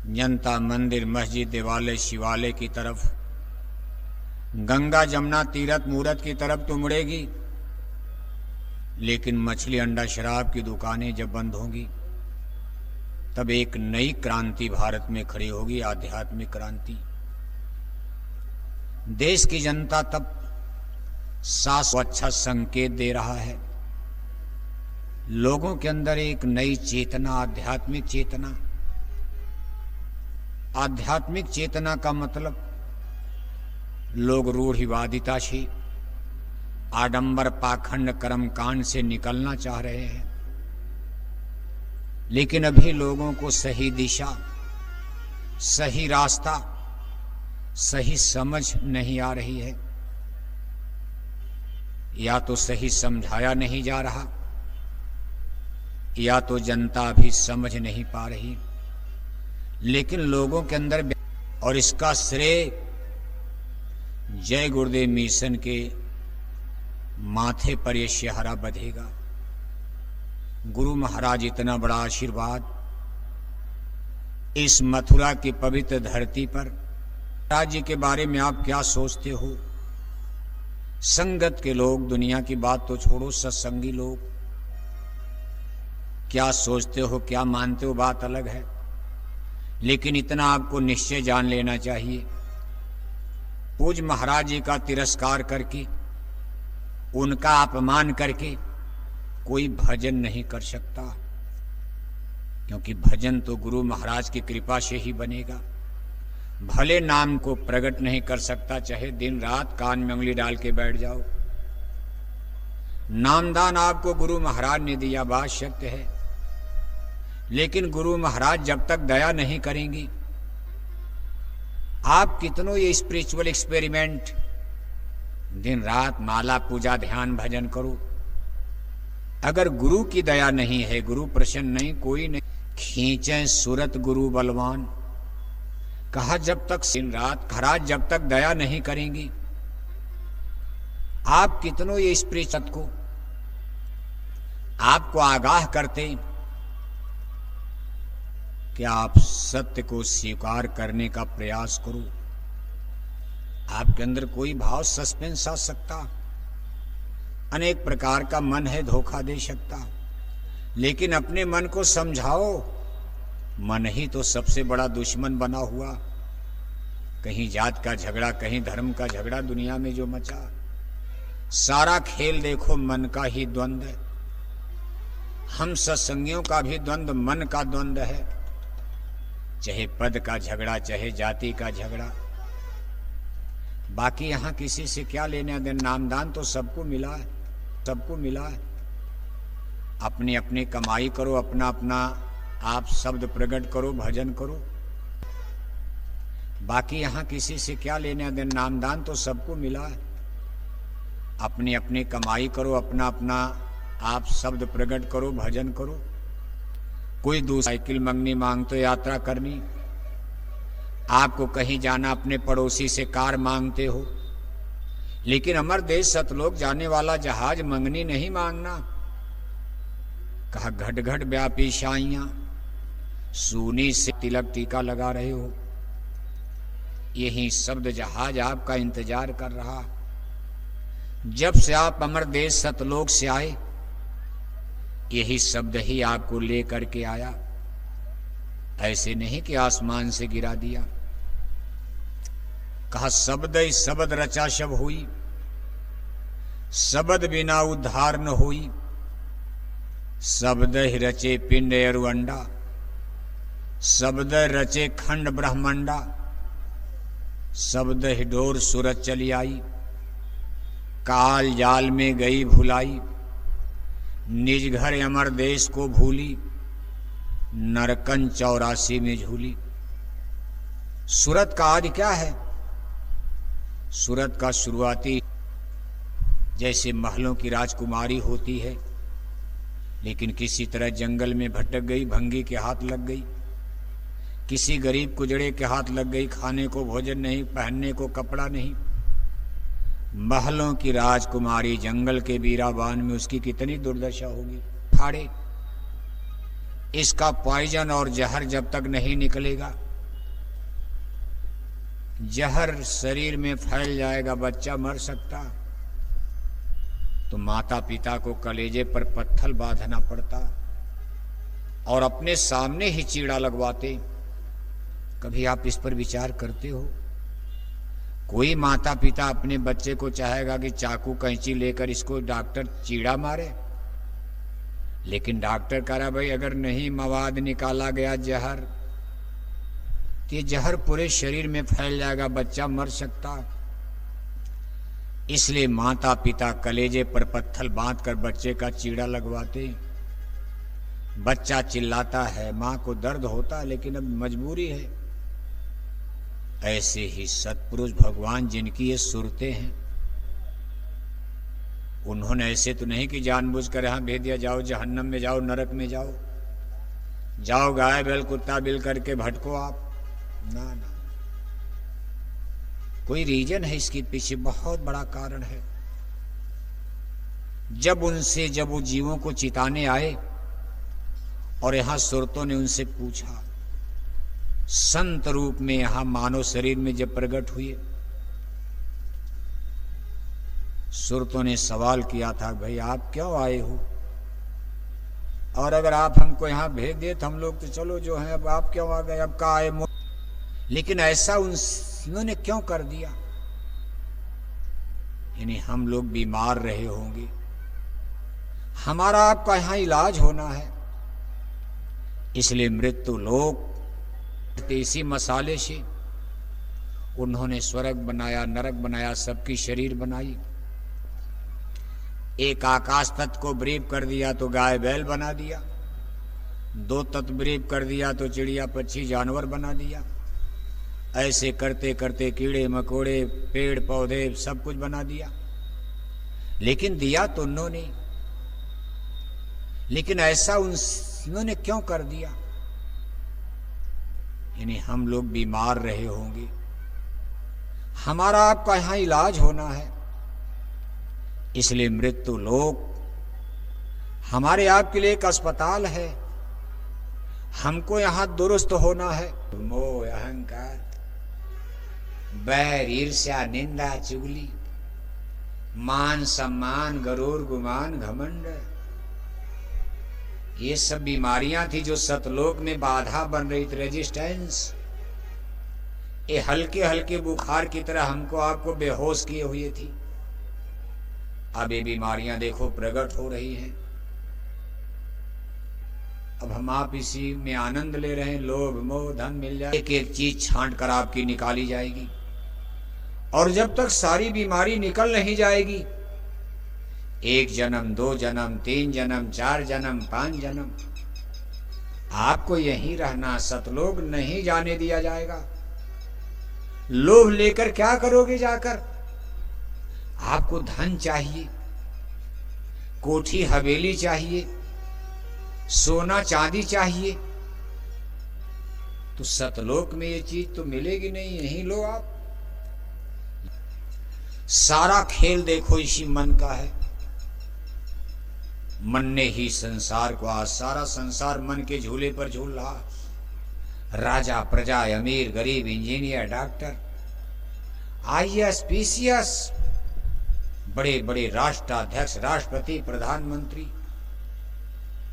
जनता मंदिर मस्जिद देवालय शिवालय की तरफ, गंगा जमुना तीरथ मूरत की तरफ तो मुड़ेगी, लेकिन मछली अंडा शराब की दुकानें जब बंद होंगी तब एक नई क्रांति भारत में खड़ी होगी, आध्यात्मिक क्रांति। देश की जनता तब साफ अच्छा संकेत दे रहा है। लोगों के अंदर एक नई चेतना, आध्यात्मिक चेतना। आध्यात्मिक चेतना का मतलब लोग रूढ़िवादिता से, आडंबर पाखंड कर्मकांड से निकलना चाह रहे हैं, लेकिन अभी लोगों को सही दिशा, सही रास्ता, सही समझ नहीं आ रही है। या तो सही समझाया नहीं जा रहा, या तो जनता अभी समझ नहीं पा रही। लेकिन लोगों के अंदर, और इसका श्रेय जय गुरुदेव मिशन के माथे पर यह शहरा बंधेगा। गुरु महाराज इतना बड़ा आशीर्वाद इस मथुरा की पवित्र धरती पर। राज्य के बारे में आप क्या सोचते हो? संगत के लोग, दुनिया की बात तो छोड़ो, सत्संगी लोग क्या सोचते हो, क्या मानते हो, बात अलग है। लेकिन इतना आपको निश्चय जान लेना चाहिए, पूज्य महाराज जी का तिरस्कार करके, उनका अपमान करके कोई भजन नहीं कर सकता, क्योंकि भजन तो गुरु महाराज की कृपा से ही बनेगा। भले नाम को प्रकट नहीं कर सकता, चाहे दिन रात कान में उंगली डाल के बैठ जाओ। नामदान आपको गुरु महाराज ने दिया, बात सत्य है। लेकिन गुरु महाराज जब तक दया नहीं करेंगी, आप कितनों ये स्पिरिचुअल एक्सपेरिमेंट, दिन रात माला पूजा ध्यान भजन करो, अगर गुरु की दया नहीं है, गुरु प्रसन्न नहीं, कोई नहीं। खींचे सूरत गुरु बलवान, कहा जब तक दिन रात महाराज जब तक दया नहीं करेंगी, आप कितनों ये स्पिरिचुअल को आपको आगाह करते कि आप सत्य को स्वीकार करने का प्रयास करो। आपके अंदर कोई भाव, सस्पेंस आ सकता, अनेक प्रकार का मन है, धोखा दे सकता, लेकिन अपने मन को समझाओ। मन ही तो सबसे बड़ा दुश्मन बना हुआ। कहीं जात का झगड़ा, कहीं धर्म का झगड़ा, दुनिया में जो मचा, सारा खेल देखो मन का ही द्वंद्व है। हम सत्संगियों का भी द्वंद्व मन का द्वंद्व है, चाहे पद का झगड़ा, चाहे जाति का झगड़ा। बाकी यहां किसी से क्या लेने देना, नामदान तो सबको मिला है, सबको मिला है। अपनी अपनी कमाई करो, अपना अपना आप शब्द प्रकट करो, भजन करो। बाकी यहां किसी से क्या लेने देना, नामदान तो सबको मिला है। अपनी अपनी कमाई करो, अपना अपना आप शब्द प्रकट करो, भजन करो। कोई दूसरी साइकिल मंगनी मांग तो यात्रा करनी, आपको कहीं जाना, अपने पड़ोसी से कार मांगते हो। लेकिन अमर देश सतलोक जाने वाला जहाज मंगनी नहीं मांगना। कहा घट घट व्यापी शाइयां, सूनी से तिलक टीका लगा रहे हो। यही शब्द जहाज आपका इंतजार कर रहा। जब से आप अमर देश सतलोक से आए, यही शब्द ही आपको लेकर के आया। ऐसे नहीं कि आसमान से गिरा दिया। कहा शब्द ही शब्द रचा शब हुई, शब्द बिना उद्धार न हुई। शब्द ही रचे पिंड अरु अंडा, शब्द रचे खंड ब्रह्मंडा। शब्द ही डोर सूरज चली आई, काल जाल में गई भुलाई। निज घर अमर देश को भूली, नरकन 84 में झूली। सूरत का आदि क्या है? सूरत का शुरुआती जैसे महलों की राजकुमारी होती है, लेकिन किसी तरह जंगल में भटक गई, भंगी के हाथ लग गई, किसी गरीब कुजड़े के हाथ लग गई। खाने को भोजन नहीं, पहनने को कपड़ा नहीं। महलों की राजकुमारी जंगल के बीराबान में, उसकी कितनी दुर्दशा होगी। फाड़े इसका पॉइजन और जहर जब तक नहीं निकलेगा, जहर शरीर में फैल जाएगा, बच्चा मर सकता। तो माता पिता को कलेजे पर पत्थर बांधना पड़ता और अपने सामने ही चीड़ा लगवाते। कभी आप इस पर विचार करते हो? कोई माता पिता अपने बच्चे को चाहेगा कि चाकू कैंची लेकर इसको डॉक्टर चीड़ा मारे? लेकिन डॉक्टर कह रहा भाई अगर नहीं मवाद निकाला गया जहर, तो ये जहर पूरे शरीर में फैल जाएगा, बच्चा मर सकता। इसलिए माता पिता कलेजे पर पत्थर बांधकर बच्चे का चीड़ा लगवाते। बच्चा चिल्लाता है, मां को दर्द होता है, लेकिन अब मजबूरी है। ऐसे ही सत्पुरुष भगवान जिनकी ये सुरतें हैं, उन्होंने ऐसे तो नहीं कि जानबूझकर यहां भेज दिया, जाओ जहन्नम में जाओ, नरक में जाओ, जाओ गाय बैल कुत्ता बिल करके भटको आप। ना ना, कोई रीजन है इसके पीछे, बहुत बड़ा कारण है। जब वो जीवों को चिताने आए और यहां सुरतों ने उनसे पूछा, संत रूप में यहां मानव शरीर में जब प्रकट हुए, सुरतों ने सवाल किया था, भाई आप क्यों आए हो? और अगर आप हमको यहां भेज दे तो हम लोग तो चलो जो है, अब आप क्यों आ गए, अब का आए? लेकिन ऐसा उन्होंने क्यों कर दिया? यानी हम लोग बीमार रहे होंगे, हमारा आपका यहां इलाज होना है, इसलिए मृत्यु लोक देसी मसाले से उन्होंने स्वर्ग बनाया, नरक बनाया, सबकी शरीर बनाई। एक आकाश तत्व को ब्रीफ कर दिया तो गाय बैल बना दिया, दो तत्व ब्रीफ कर दिया तो चिड़िया पक्षी जानवर बना दिया। ऐसे करते करते कीड़े मकोड़े पेड़ पौधे सब कुछ बना दिया। लेकिन दिया तो उन्होंने, लेकिन ऐसा उन्होंने क्यों कर दिया? यानी हम लोग बीमार रहे होंगे, हमारा आपका यहां इलाज होना है, इसलिए मृत्यु लोक हमारे आपके लिए एक अस्पताल है, हमको यहां दुरुस्त होना है। मोह अहंकार बैर ईर्ष्या निंदा चुगली मान सम्मान गरूर गुमान घमंड, ये सब बीमारियां थी जो सतलोक में बाधा बन रही थी, रेजिस्टेंस। ये हल्के हल्के बुखार की तरह हमको आपको बेहोश किए हुए थी। अब ये बीमारियां देखो प्रकट हो रही हैं। अब हम आप इसी में आनंद ले रहे हैं, लोभ मोह धन मिल जाए, एक एक चीज छांट कर आपकी निकाली जाएगी। और जब तक सारी बीमारी निकल नहीं जाएगी, 1 जन्म 2 जन्म 3 जन्म 4 जन्म 5 जन्म आपको यहीं रहना, सतलोक नहीं जाने दिया जाएगा। लोभ लेकर क्या करोगे जाकर? आपको धन चाहिए, कोठी हवेली चाहिए, सोना चांदी चाहिए, तो सतलोक में ये चीज तो मिलेगी नहीं, यहीं लो आप। सारा खेल देखो इसी मन का है। मन ने ही संसार को, आज सारा संसार मन के झूले पर झूल रहा। राजा प्रजा अमीर गरीब इंजीनियर डॉक्टर IAS PCS, बड़े बड़े राष्ट्राध्यक्ष राष्ट्रपति प्रधानमंत्री,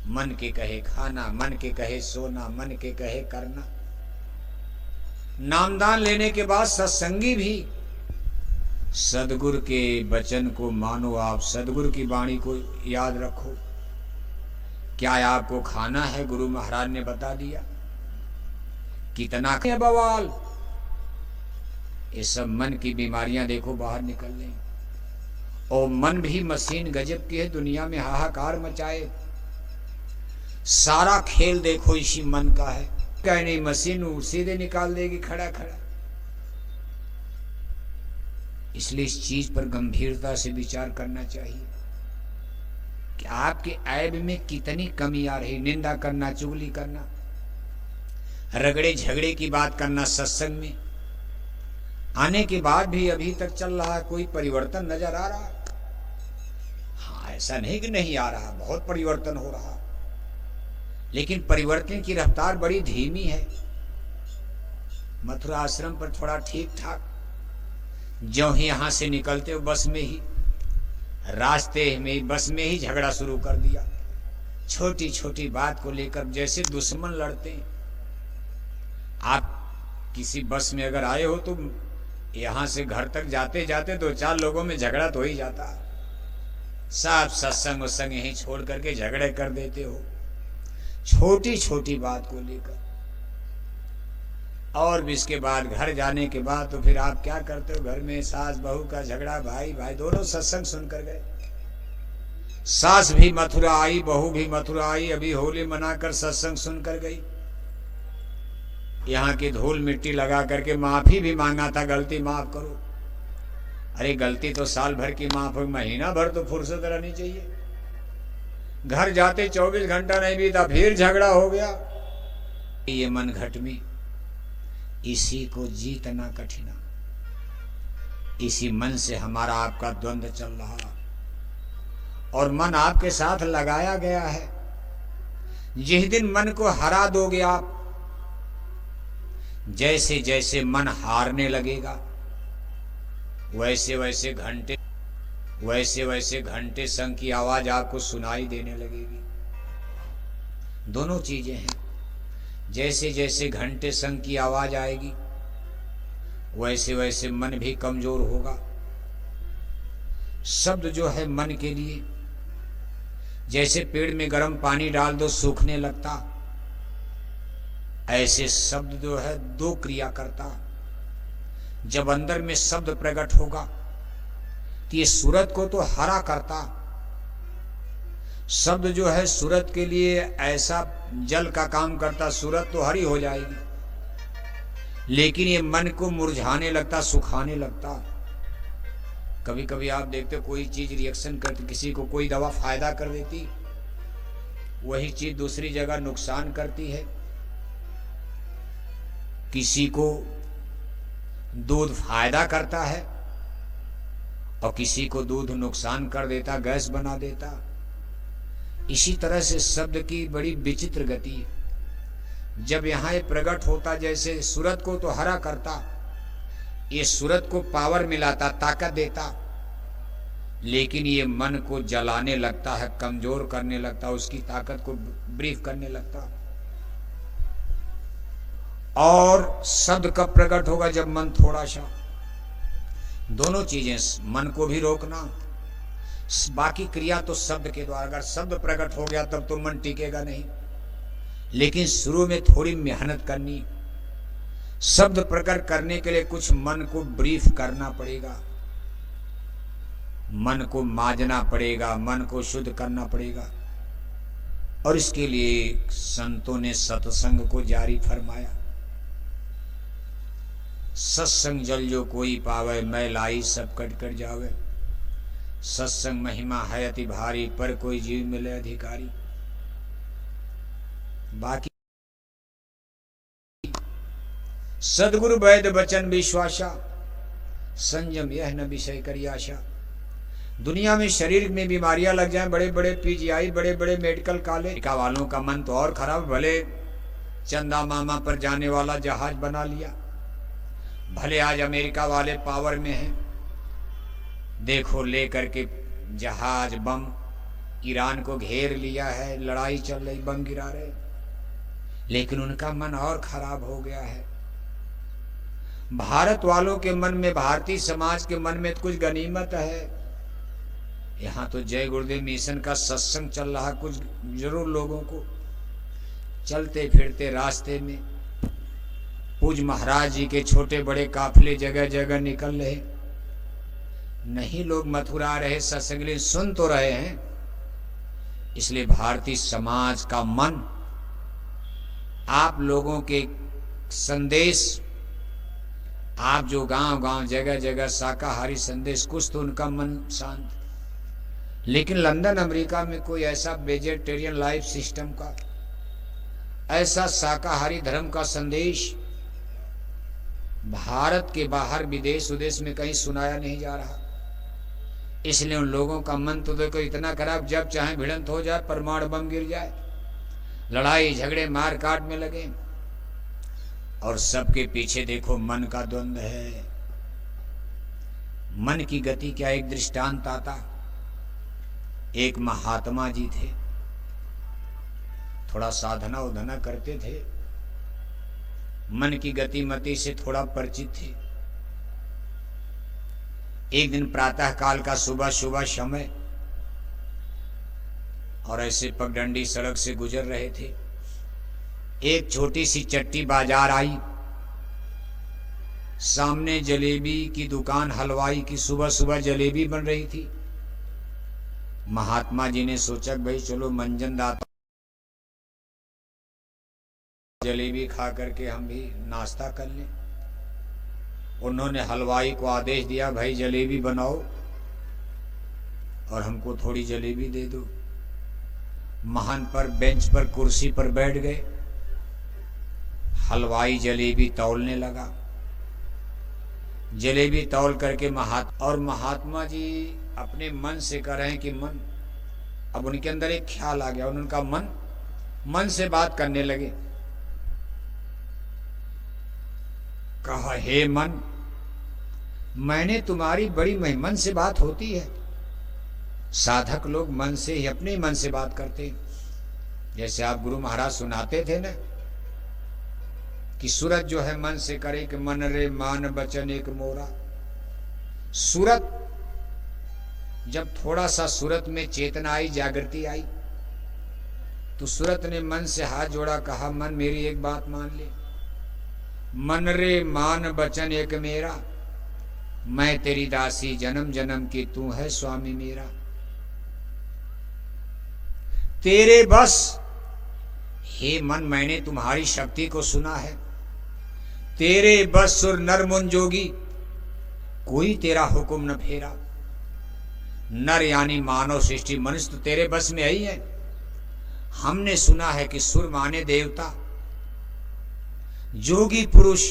मन के कहे खाना, मन के कहे सोना, मन के कहे करना। नामदान लेने के बाद सत्संगी भी सदगुरु के वचन को मानो, आप सदगुरु की वाणी को याद रखो। क्या आपको खाना है? गुरु महाराज ने बता दिया। कितना बवाल, ये सब मन की बीमारियां देखो बाहर निकल रही। और मन भी मशीन गजब की है, दुनिया में हाहाकार मचाए। सारा खेल देखो इसी मन का है। क्या नहीं, मशीन सीधे निकाल देगी खड़ा खड़ा। इसलिए इस चीज पर गंभीरता से विचार करना चाहिए कि आपके ऐब में कितनी कमी आ रही। निंदा करना, चुगली करना, रगड़े झगड़े की बात करना सत्संग में आने के बाद भी अभी तक चल रहा है। कोई परिवर्तन नजर आ रहा? हाँ, ऐसा नहीं कि नहीं आ रहा, बहुत परिवर्तन हो रहा, लेकिन परिवर्तन की रफ्तार बड़ी धीमी है। मथुरा आश्रम पर थोड़ा ठीक ठाक। ज्यों ही यहां से निकलते हो बस में ही, रास्ते में बस में ही झगड़ा शुरू कर दिया। छोटी छोटी बात को लेकर जैसे दुश्मन लड़ते हैं। आप किसी बस में अगर आए हो तो यहां से घर तक जाते जाते 2-4 लोगों में झगड़ा तो ही जाता। सब सत्संग उत्संग यहीं छोड़ करके झगड़े कर देते हो छोटी छोटी बात को लेकर। और भी इसके बाद घर जाने के बाद तो फिर आप क्या करते हो, घर में सास बहू का झगड़ा, भाई भाई दोनों सत्संग सुनकर गए। सास भी मथुरा आई, बहू भी मथुरा आई, अभी होली मनाकर सत्संग सुनकर गई। यहाँ की धूल मिट्टी लगा करके माफी भी मांगा था, गलती माफ करो। अरे गलती तो साल भर की माफ हो, महीना भर तो फुर्सत रहनी चाहिए। घर जाते 24 घंटा नहीं बीता फिर झगड़ा हो गया। ये मन घट में, इसी को जीतना कठिना। इसी मन से हमारा आपका द्वंद्व चल रहा, और मन आपके साथ लगाया गया है। जिस दिन मन को हरा दोगे आप, जैसे जैसे मन हारने लगेगा वैसे वैसे घंटे संग की आवाज आपको सुनाई देने लगेगी। दोनों चीजें हैं। जैसे जैसे घंटे संग की आवाज आएगी वैसे वैसे मन भी कमजोर होगा। शब्द जो है मन के लिए, जैसे पेड़ में गर्म पानी डाल दो सूखने लगता, ऐसे शब्द जो है 2 क्रिया करता। जब अंदर में शब्द प्रकट होगा तो ये सूरत को तो हरा करता। शब्द जो है सूरत के लिए ऐसा जल का काम करता, सूरत तो हरी हो जाएगी, लेकिन ये मन को मुरझाने लगता, सुखाने लगता। कभी कभी आप देखते कोई चीज रिएक्शन करती, किसी को कोई दवा फायदा कर देती, वही चीज दूसरी जगह नुकसान करती है। किसी को दूध फायदा करता है और किसी को दूध नुकसान कर देता, गैस बना देता। इसी तरह से शब्द की बड़ी विचित्र गति है। जब यहाँ ये प्रकट होता, जैसे सूरत को तो हरा करता, ये सूरत को पावर मिलाता, ताकत देता, लेकिन ये मन को जलाने लगता है, कमजोर करने लगता, उसकी ताकत को ब्रीफ करने लगता। और शब्द कब प्रकट होगा, जब मन थोड़ा सा। दोनों चीजें, मन को भी रोकना, बाकी क्रिया तो शब्द के द्वारा। अगर शब्द प्रकट हो गया तब तो मन टिकेगा नहीं, लेकिन शुरू में थोड़ी मेहनत करनी। शब्द प्रकट करने के लिए कुछ मन को ब्रीफ करना पड़ेगा, मन को माजना पड़ेगा, मन को शुद्ध करना पड़ेगा। और इसके लिए संतों ने सत्संग को जारी फरमाया। सत्संग जल जो कोई पावे, मैल आई सब कट कर जावे। सत्संग महिमा है अति भारी, पर कोई जीव मिले अधिकारी। बाकी सदगुरु वैद वचन विश्वासा, संयम यह न विषय करी आशा। दुनिया में शरीर में बीमारियां लग जाएं, बड़े बड़े पीजीआई, बड़े बड़े मेडिकल कॉलेज वालों का मन तो और खराब। भले चंदा मामा पर जाने वाला जहाज बना लिया, भले आज अमेरिका वाले पावर में हैं, देखो लेकर के जहाज बम ईरान को घेर लिया है, लड़ाई चल रही, बम गिरा रहे, लेकिन उनका मन और खराब हो गया है। भारत वालों के मन में, भारतीय समाज के मन में तो कुछ गनीमत है। यहाँ तो जय गुरुदेव मिशन का सत्संग चल रहा, कुछ जरूर लोगों को चलते फिरते रास्ते में पूज महाराज जी के छोटे बड़े काफिले जगह जगह निकल रहे। नहीं लोग मथुरा रहे, सत्संग सुन तो रहे हैं। इसलिए भारतीय समाज का मन आप लोगों के संदेश, आप जो गांव गांव जगह जगह शाकाहारी संदेश, कुछ तो उनका मन शांत। लेकिन लंदन अमेरिका में कोई ऐसा वेजिटेरियन लाइफ सिस्टम का, ऐसा शाकाहारी धर्म का संदेश भारत के बाहर विदेश उदेश में कहीं सुनाया नहीं जा रहा। इसलिए उन लोगों का मन तो देखो इतना खराब, जब चाहे भिड़ंत हो जाए, परमाणु बम गिर जाए, लड़ाई झगड़े मार काट में लगे। और सबके पीछे देखो मन का द्वंद्व है। मन की गति क्या एक दृष्टांत आता। एक महात्मा जी थे, थोड़ा साधना उधना करते थे, मन की गति मति से थोड़ा परिचित थे। एक दिन प्रातः काल का सुबह सुबह समय और ऐसे पगडंडी सड़क से गुजर रहे थे। एक छोटी सी चट्टी बाजार आई, सामने जलेबी की दुकान, हलवाई की सुबह सुबह जलेबी बन रही थी। महात्मा जी ने सोचा भाई चलो मंजन दाता जलेबी खा करके हम भी नाश्ता कर लें। उन्होंने हलवाई को आदेश दिया भाई जलेबी बनाओ और हमको थोड़ी जलेबी दे दो। महान पर बेंच पर कुर्सी पर बैठ गए, हलवाई जलेबी तौलने लगा। जलेबी तौल करके महात्मा जी अपने मन से कह रहे हैं कि मन, अब उनके अंदर एक ख्याल आ गया, उनका मन से बात करने लगे। कहा हे मन, मैंने तुम्हारी बड़ी मन से बात होती है। साधक लोग मन से ही, अपने मन से बात करते हैं। जैसे आप गुरु महाराज सुनाते थे ना कि सूरत जो है मन से करे कि मन रे मान बचन एक मोरा। सूरत जब थोड़ा सा सूरत में चेतना आई, जागृति आई, तो सूरत ने मन से हाथ जोड़ा, कहा मन मेरी एक बात मान ले। मन रे मान बचन एक मेरा, मैं तेरी दासी जन्म जन्म की, तू है स्वामी मेरा। तेरे बस हे मन, मैंने तुम्हारी शक्ति को सुना है। तेरे बस सुर नर मुन जोगी, कोई तेरा हुक्म न फेरा। नर यानी मानव सृष्टि, मनुष्य तो तेरे बस में ही है। हमने सुना है कि सुर माने देवता, जोगी पुरुष,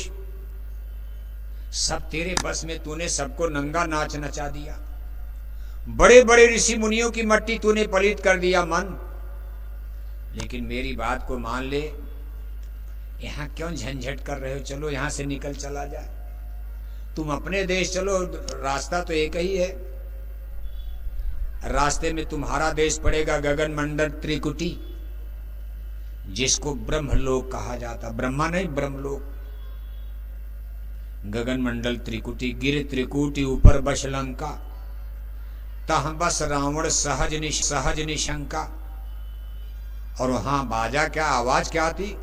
सब तेरे बस में। तूने सबको नंगा नाच नचा दिया। बड़े बड़े ऋषि मुनियों की मट्टी तूने पलित कर दिया मन। लेकिन मेरी बात को मान ले, यहां क्यों झंझट कर रहे हो? चलो यहां से निकल चला जाए, तुम अपने देश चलो, रास्ता तो एक ही है। रास्ते में तुम्हारा देश पड़ेगा गगन मंडल त्रिकुटी, जिसको ब्रह्मलोक कहा जाता। ब्रह्मा नहीं, ब्रह्मलोक। गगन मंडल त्रिकुटी, गिर त्रिकुटी ऊपर बस लंका, तह बस रावण सहज निशंका। और वहां बाजा क्या, आवाज क्या थी?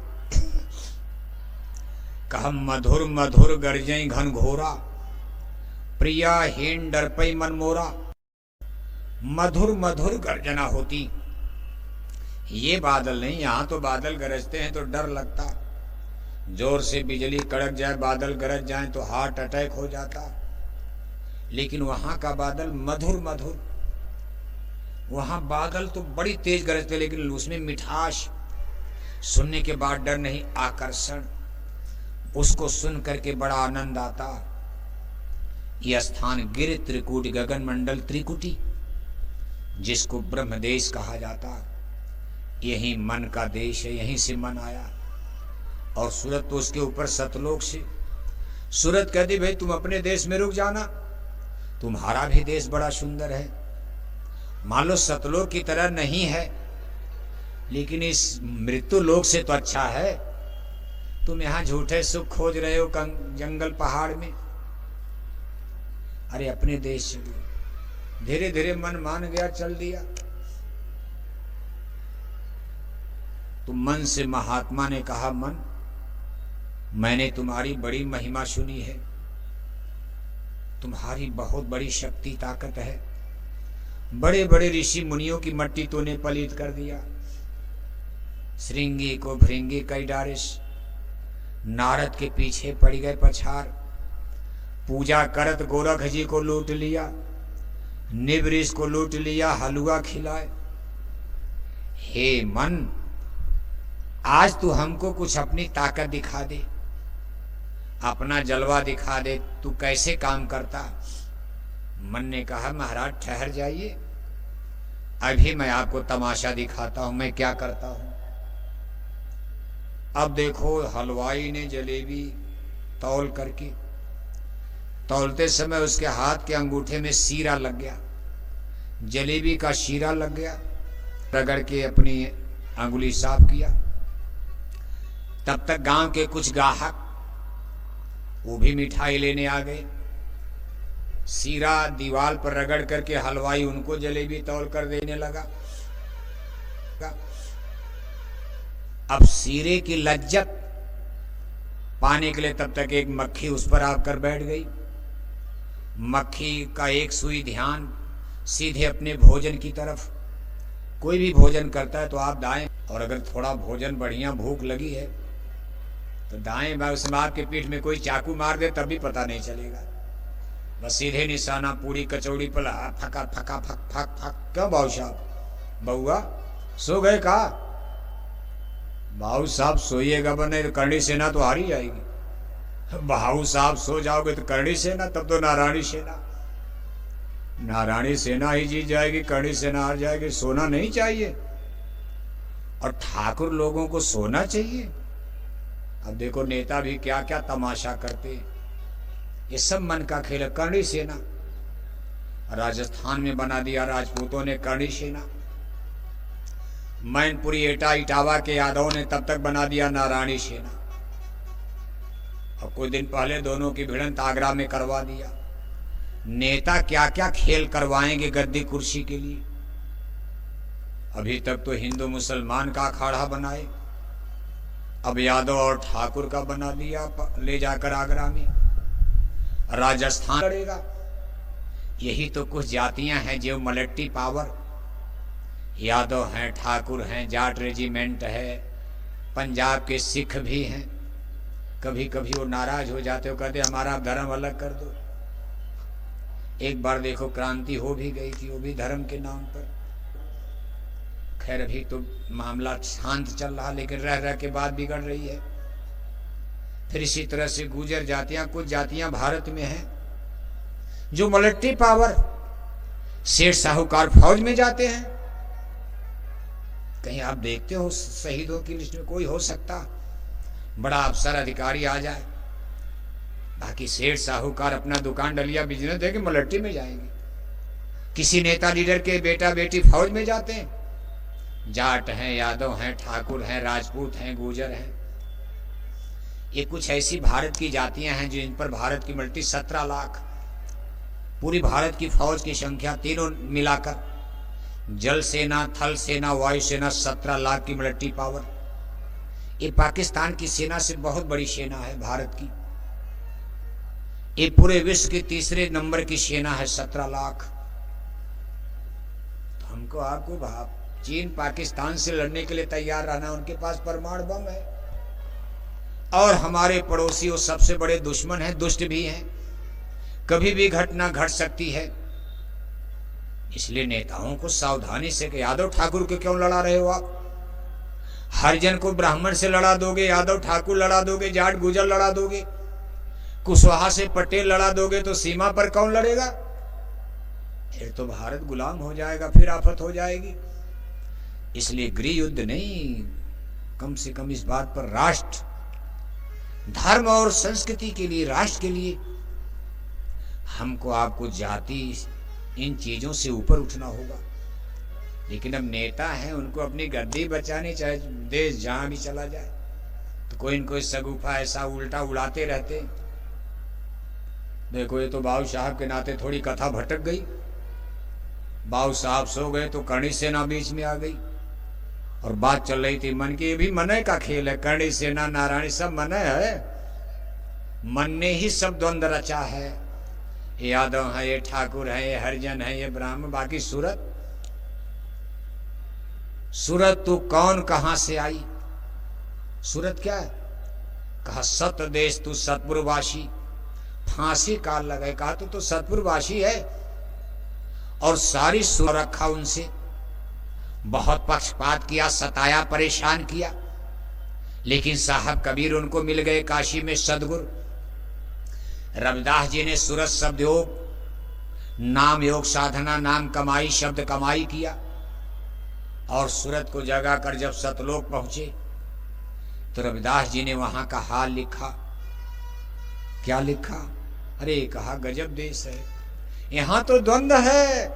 कह मधुर मधुर गर्जई घन घोरा, प्रिया हीन डरपई मन मोरा। मधुर मधुर गर्जना होती। ये बादल नहीं, यहां तो बादल गरजते हैं तो डर लगता, जोर से बिजली कड़क जाए, बादल गरज जाए तो हार्ट अटैक हो जाता। लेकिन वहां का बादल मधुर मधुर, वहां बादल तो बड़ी तेज गरजते, लेकिन उसमें मिठास, सुनने के बाद डर नहीं, आकर्षण। उसको सुन करके बड़ा आनंद आता। यह स्थान गिर त्रिकुटी, गगन मंडल त्रिकुटी, जिसको ब्रह्मदेश कहा जाता। यही मन का देश है, यहीं से मन आया। और सूरत तो उसके ऊपर सतलोक से। सूरत कहती भाई तुम अपने देश में रुक जाना, तुम्हारा भी देश बड़ा सुंदर है। मान लो सतलोक की तरह नहीं है, लेकिन इस मृत्यु लोक से तो अच्छा है। तुम यहां झूठे सुख खोज रहे हो जंगल पहाड़ में। अरे अपने देश चलो। धीरे धीरे मन मान गया, चल दिया। तो मन से महात्मा ने कहा मन, मैंने तुम्हारी बड़ी महिमा सुनी है, तुम्हारी बहुत बड़ी शक्ति ताकत है। बड़े बड़े ऋषि मुनियों की मट्टी तूने पलित कर दिया। श्रृंगी को भृंगी कई डारिश, नारद के पीछे पड़ गए पछार। पूजा करत गोरख जी को लूट लिया, निवृष को लूट लिया, हलवा खिलाए। हे मन, आज तू हमको कुछ अपनी ताकत दिखा दे, अपना जलवा दिखा दे, तू कैसे काम करता। मन ने कहा महाराज ठहर जाइए, अभी मैं आपको तमाशा दिखाता हूं मैं क्या करता हूं। अब देखो हलवाई ने जलेबी तौल करके, तौलते समय उसके हाथ के अंगूठे में शीरा लग गया, जलेबी का शीरा लग गया। रगड़ के अपनी अंगुली साफ किया। तब तक गांव के कुछ ग्राहक वो भी मिठाई लेने आ गए। शीरा दीवार पर रगड़ करके हलवाई उनको जलेबी तौल कर देने लगा। अब शीरे की लज्जत पाने के लिए तब तक एक मक्खी उस पर आकर बैठ गई। मक्खी का एक सुई ध्यान सीधे अपने भोजन की तरफ। कोई भी भोजन करता है तो आप दाएं, और अगर थोड़ा भोजन बढ़िया भूख लगी है तो दाएं बाएं, उसमें आपके पीठ में कोई चाकू मार दे तब भी पता नहीं चलेगा। बस सीधे निशाना पूरी कचौड़ी पर फका फका फक फक फक। क्यों बाबू साहब, बउआ सो गए का? बाबू साहब सोइएगा बने तो करणी सेना तो हारी जाएगी। बाबू साहब सो जाओगे तो करणी सेना, तब तो नारायणी सेना, नारायणी सेना ही जीत जाएगी, करणी सेना हार जाएगी। सोना नहीं चाहिए, और ठाकुर लोगों को सोना चाहिए। अब देखो नेता भी क्या क्या तमाशा करते हैं, ये सब मन का खेल है। करणी सेना राजस्थान में बना दिया राजपूतों ने करणी सेना। मैनपुरी एटा इटावा के यादवों ने तब तक बना दिया नारायणी सेना। और कुछ दिन पहले दोनों की भिड़ंत आगरा में करवा दिया। नेता क्या क्या खेल करवाएंगे गद्दी कुर्सी के लिए। अभी तक तो हिंदू मुसलमान का अखाड़ा बनाए, अब यादव और ठाकुर का बना दिया ले जाकर आगरा में। राजस्थान लड़ेगा। यही तो कुछ जातियां हैं जो मल्टी पावर, यादव हैं, ठाकुर हैं, जाट रेजिमेंट है, पंजाब के सिख भी हैं। कभी कभी वो नाराज हो जाते हो, कहते हमारा धर्म अलग कर दो। एक बार देखो क्रांति हो भी गई थी, वो भी धर्म के नाम पर। खैर अभी तो मामला शांत चल रहा, लेकिन रह रह के बात बिगड़ रही है। फिर इसी तरह से गुजर जातियां, कुछ जातियां भारत में हैं जो मल्टी पावर, सेठ साहूकार फौज में जाते हैं। कहीं आप देखते हो शहीदों की लिस्ट में कोई हो सकता बड़ा अफसर अधिकारी आ जाए? बाकी सेठ साहूकार अपना दुकान डलिया बिजनेस देके मल्टी में जाएंगे। किसी नेता लीडर के बेटा बेटी फौज में जाते हैं। जाट हैं, यादव हैं, ठाकुर हैं, राजपूत हैं, गुजर हैं। ये कुछ ऐसी भारत की जातियां हैं जो इन पर भारत की मल्टी 17 लाख, पूरी भारत की फौज की संख्या तीनों मिलाकर, जल सेना, थल सेना, वायु सेना, 17 लाख की मिलिट्री पावर। ये पाकिस्तान की सेना से बहुत बड़ी सेना है भारत की। ये पूरे विश्व की तीसरे नंबर की सेना है, 17 लाख। तो हमको आपको भाव, चीन पाकिस्तान से लड़ने के लिए तैयार रहना, उनके पास परमाणु बम है। और हमारे पड़ोसी वो सबसे बड़े दुश्मन हैं, दुष्ट भी हैं, कभी भी घटना घट सकती है। इसलिए नेताओं को सावधानी से कि यादव ठाकुर को क्यों लड़ा रहे हो आप? हरिजन को ब्राह्मण से लड़ा दोगे, यादव ठाकुर लड़ा दोगे, जाट गुजर लड़ा दोगे, कुशवाहा से पटेल लड़ा दोगे, तो सीमा पर कौन लड़ेगा? फिर तो भारत गुलाम हो जाएगा, फिर आफत हो जाएगी। इसलिए गृह युद्ध नहीं, कम से कम इस बात पर राष्ट्र, धर्म और संस्कृति के लिए, राष्ट्र के लिए हमको आपको जाति, इन चीजों से ऊपर उठना होगा। लेकिन अब नेता हैं, उनको अपनी गद्दी बचानी, चाहे देश जहां भी चला जाए, तो कोई न कोई सगुफा ऐसा उल्टा उड़ाते रहते। देखो ये तो बाबू साहब के नाते थोड़ी कथा भटक गई। बाबू साहब सो गए तो करणी सेना बीच में आ गई और बात चल रही थी मन की। ये भी मनय का खेल है, करणी सेना, नारायणी सब मनय है। मन ने ही सब द्वंद्व रचा है। ये यादव है, ये ठाकुर है, ये हरिजन है, ये ब्राह्मण, बाकी सूरत, सूरत तू कौन कहां से आई? सूरत क्या है? कहा सत देश तू सतपुरवासी, फांसी काल लगे। कहा तो सतपुरवासी है। और सारी सूरत रखा उनसे, बहुत पक्षपात किया, सताया, परेशान किया। लेकिन साहब कबीर उनको मिल गए काशी में सदगुरु। रविदास जी ने सूरत शब्द योग, नाम योग साधना, नाम कमाई, शब्द कमाई किया। और सूरत को जगा कर जब सतलोक पहुंचे, तो रविदास जी ने वहां का हाल लिखा। क्या लिखा? अरे कहा गजब देश है, यहां तो द्वंद्व है,